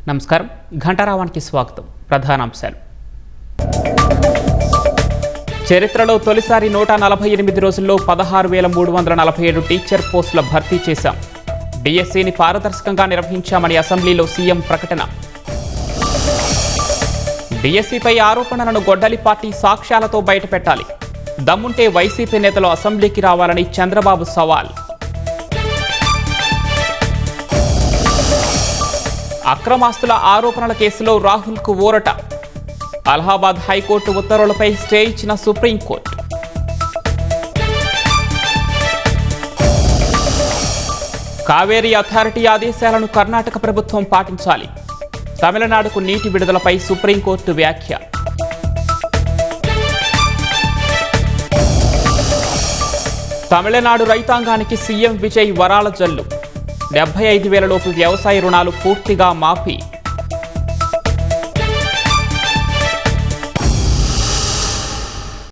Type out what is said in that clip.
నమస్కారం. ఘంటారావానికి స్వాగతం. ప్రధానాంశాలు. చరిత్రలో తొలిసారి 148 రోజుల్లో 16,347 టీచర్ పోస్టుల భర్తీ చేశాం. డిఎస్సిని పారదర్శకంగా నిర్వహించామని అసెంబ్లీలో సీఎం ప్రకటన. డిఎస్సిపై ఆరోపణలను గొడ్డలి పార్టీ సాక్ష్యాలతో బయటపెట్టాలి. దమ్ముంటే వైసీపీ నేతలు అసెంబ్లీకి రావాలని చంద్రబాబు సవాల్. అక్రమాస్తుల ఆరోపణల కేసులో రాహుల్కు ఊరట. అలహాబాద్ హైకోర్టు ఉత్తర్వులపై స్టే ఇచ్చిన సుప్రీంకోర్టు. కావేరీ అథారిటీ ఆదేశాలను కర్ణాటక ప్రభుత్వం పాటించాలి. తమిళనాడుకు నీటి విడుదలపై సుప్రీంకోర్టు వ్యాఖ్య. తమిళనాడు రైతాంగానికి సీఎం విజయ్ వరాల జల్లు. 75,000 లోపు వ్యవసాయ రుణాలు పూర్తిగా మాఫీ.